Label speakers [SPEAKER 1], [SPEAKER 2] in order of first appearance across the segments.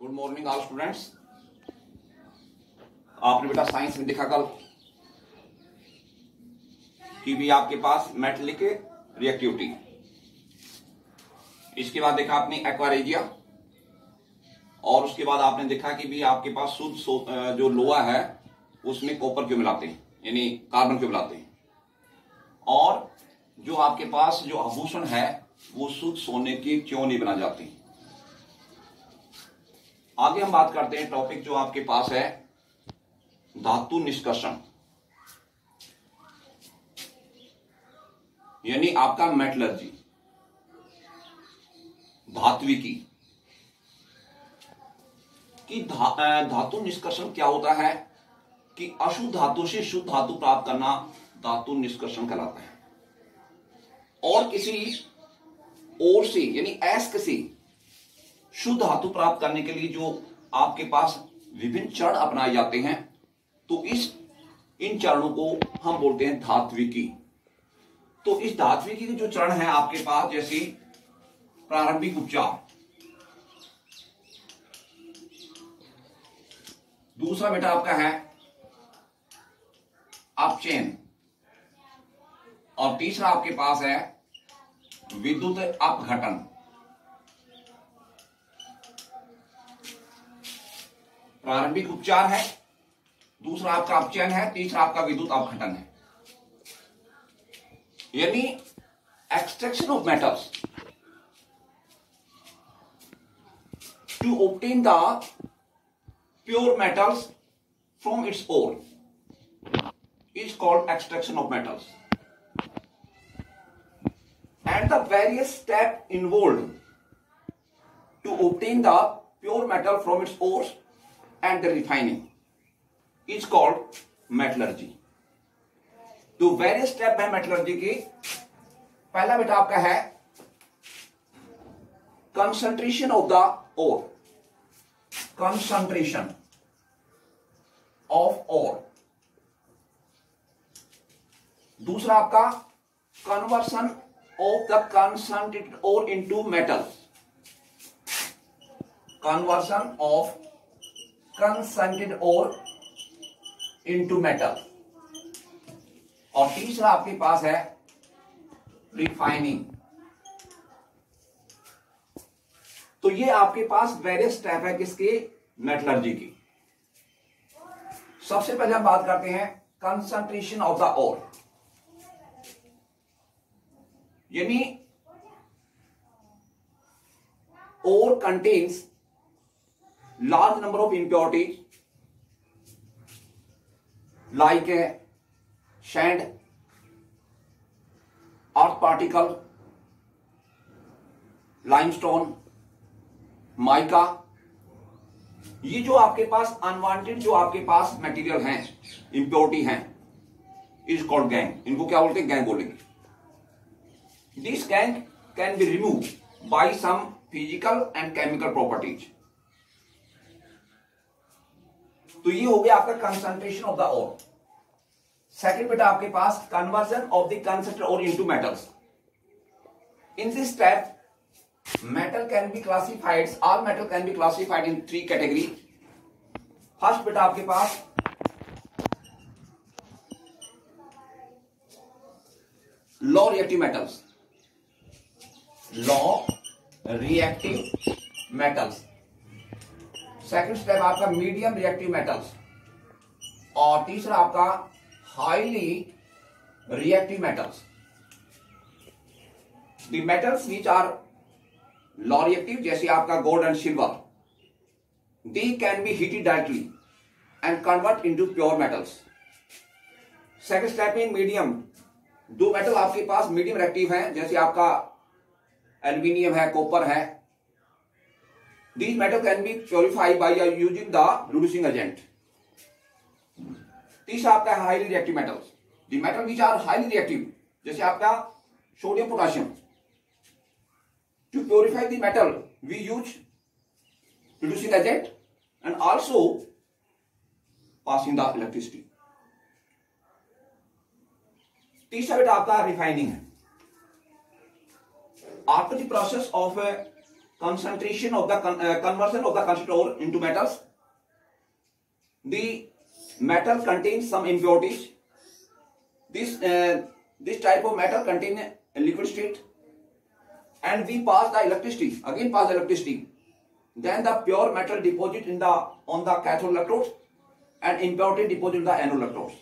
[SPEAKER 1] Good morning all students. आपने बेटा science में देखा कल कि भी आपके पास मेटेलिक रिएक्टिविटी, इसके बाद देखा आपने एक्वारेजिया, और उसके बाद आपने देखा कि भी आपके पास शुद्ध जो लोहा है उसमें कॉपर क्यों मिलाते हैं, यानी कार्बन क्यों मिलाते हैं, और जो आपके पास जो आभूषण है वो शुद्ध सोने की क्यों नहीं बना जाते। आगे हम बात करते हैं टॉपिक जो आपके पास है धातु निष्कर्षण, यानी आपका मेटलर्जी, धात्विकी कि धातु निष्कर्षण क्या होता है कि अशुद्ध धातु से शुद्ध धातु प्राप्त करना धातु निष्कर्षण कहलाता है। और किसी और से यानी अयस्क से शुद्ध धातु प्राप्त करने के लिए जो आपके पास विभिन्न चरण अपनाए जाते हैं, तो इन चरणों को हम बोलते हैं धात्विकी। तो इस धात्विकी के जो चरण है आपके पास, जैसे प्रारंभिक उपचार, दूसरा बेटा आपका है अपचयन, और तीसरा आपके पास है विद्युत अपघटन। प्रारंभिक उपचार है, दूसरा आपका अपचयन है, तीसरा आपका विद्युत अपघटन है। यानी extraction of metals to obtain the pure metals from its ore is called extraction of metals, and the various steps involved to obtain the pure metal from its ores and the refining is called metallurgy। तो various step है metallurgy की। पहला बेटा आपका है concentration of the ore, concentration of ore। दूसरा आपका conversion of the concentrated ore into metals, conversion of concentrated ore into metal। और तीसरा आपके पास है रिफाइनिंग। तो ये आपके पास वेरियस स्टेप है किसके, मेटलर्जी की। सबसे पहले हम बात करते हैं कंसंट्रेशन ऑफ द ओर, यानी ore contains large number of impurities like sand, earth particle, limestone, mica। ये जो आपके पास अनवांटेड जो आपके पास मटेरियल हैं, इंप्योरिटी हैं, इज कॉल्ड गैंग। इनको क्या बोलते हैं, गैंग बोलेंगे। This gang can be removed by some physical and chemical properties। तो ये हो गया आपका concentration of the ore। Second बेटा आपके पास conversion of the concentrated ore into metals। In this step, metal can be classified, all metal can be classified in three categories। First बेटा आपके पास low reactive metals, low reactive metals. Second step आपका medium reactive metals, और तीसरा आपका highly reactive metals. The metals which are low reactive, जैसे आपका gold and silver, they can be heated directly and convert into pure metals. Second step in medium, दो metal आपके पास medium reactive हैं, जैसे आपका एल्यूमिनियम है, कॉपर है। These metal can be purified by using the reducing agent। तीसरा आपका है highly reactive metals, the metal which are highly reactive, जैसे आपका sodium potassium. To purify the metal we use reducing agent and also passing the electricity। तीसरा बेटा आपका refining है। After the process of concentration of the conversion of the constituent ore into metals. The metal contains some impurities. This type of metal contain a liquid state, and we pass the electricity, again pass the electricity. Then the pure metal deposit on the cathode electrodes and impurity deposit in the anode electrodes.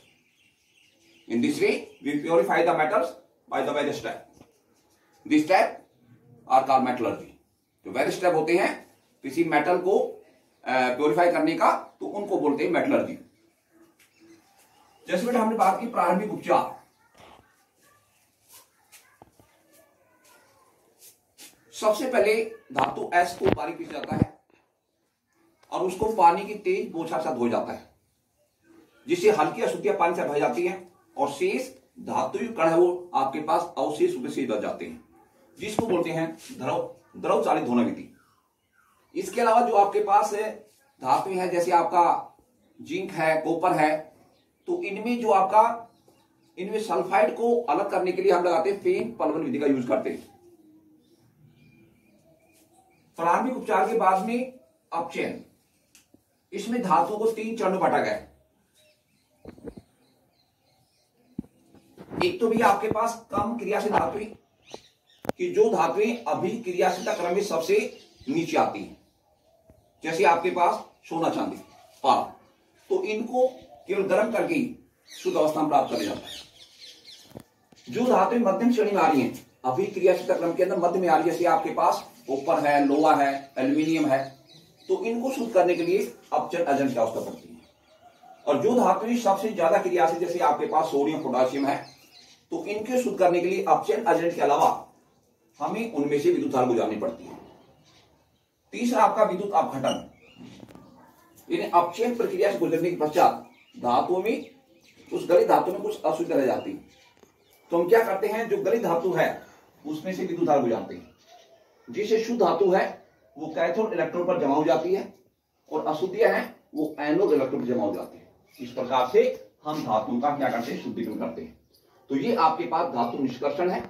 [SPEAKER 1] In this way, we purify the metals by the various steps. These steps are called metallurgy. जो various step होते हैं किसी metal को purify करने का, तो उनको बोलते हैं मेटलर्जी। जैसे बेटा हमने बात की प्रारंभिक उपचार। सबसे पहले धातु एस को बारीक पीसा जाता है और उसको पानी की तेज बौछार से धोया जाता है, जिससे हल्की अशुद्धियां पानी से बह जाती हैं और शेष धातु कण है वो आपके पास अवशेष रूप से बच जाते हैं, जिसको बोलते हैं द्रव चालित धोना विधि। इसके अलावा जो आपके पास धातु है, जैसे आपका जिंक है, कॉपर है, तो इनमें जो आपका इनमें सल्फाइड को अलग करने के लिए हम लगाते हैं फेन पलवन विधि का यूज करते हैं। प्रारंभिक उपचार के बाद में अपचयन, इसमें धातुओं को 3 चरणों में बांटा गया है। एक तो भी आपके पास कम क्रियाशील धातुएं, कि जो धातुएं अभी क्रियाशीलता क्रम में सबसे नीचे आती हैं, जैसे आपके पास सोना चांदी पारा, तो इनको केवल गर्म करके ही शुद्ध अवस्था में प्राप्त कर लिया जाता है। जो धातुएं मध्यम श्रेणी में आ रही हैं, अभी क्रियाशीलता क्रम के अंदर मध्य में आ रही है, जैसे आपके पास कॉपर है, लोहा है, एल्यूमिनियम है, तो इनको शुद्ध करने के लिए अपचयन एजेंट की आवश्यकता पड़ती है। और जो धातुएं सबसे ज्यादा क्रियाशील, जैसे आपके पास सोडियम, पोटाशियम है, तो इनके शुद्ध करने के लिए अपचयन एजेंट के अलावा हमें उनमें से विद्युत धारा गुजारनी पड़ती है। तीसरा आपका विद्युत अपघटन, यानी अपचयन प्रक्रिया से गुजरने के पश्चात धातुओं में, उस गलित धातु में कुछ अशुद्ध रह जाती है, तो हम क्या करते हैं, जो गलित धातु है उसमें से विद्युत धारा गुजारते हैं, जिससे शुद्ध धातु है वो कैथोड इलेक्ट्रोड पर जमा हो जाती है और अशुद्धियां हैं वो एनोड इलेक्ट्रोड पर जमा हो जाती है। इस प्रकार से हम धातुओं का क्या करते हैं, शुद्धिकरण करते हैं। तो ये आपके पास धातु निष्कर्षण है,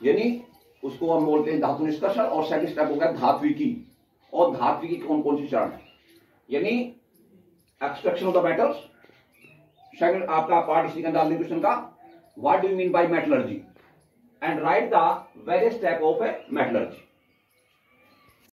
[SPEAKER 1] यानी उसको हम बोलते हैं धातु निष्कर्षण। और सेकंड स्टेप हो गया धात्विकी। और धात्विकी कौन कौन सी चरण है, यानी extraction of the metals. Second आपका पार्ट इसी का डालने क्वेश्चन का, what do you mean by metallurgy, and right the various step of A metallurgy.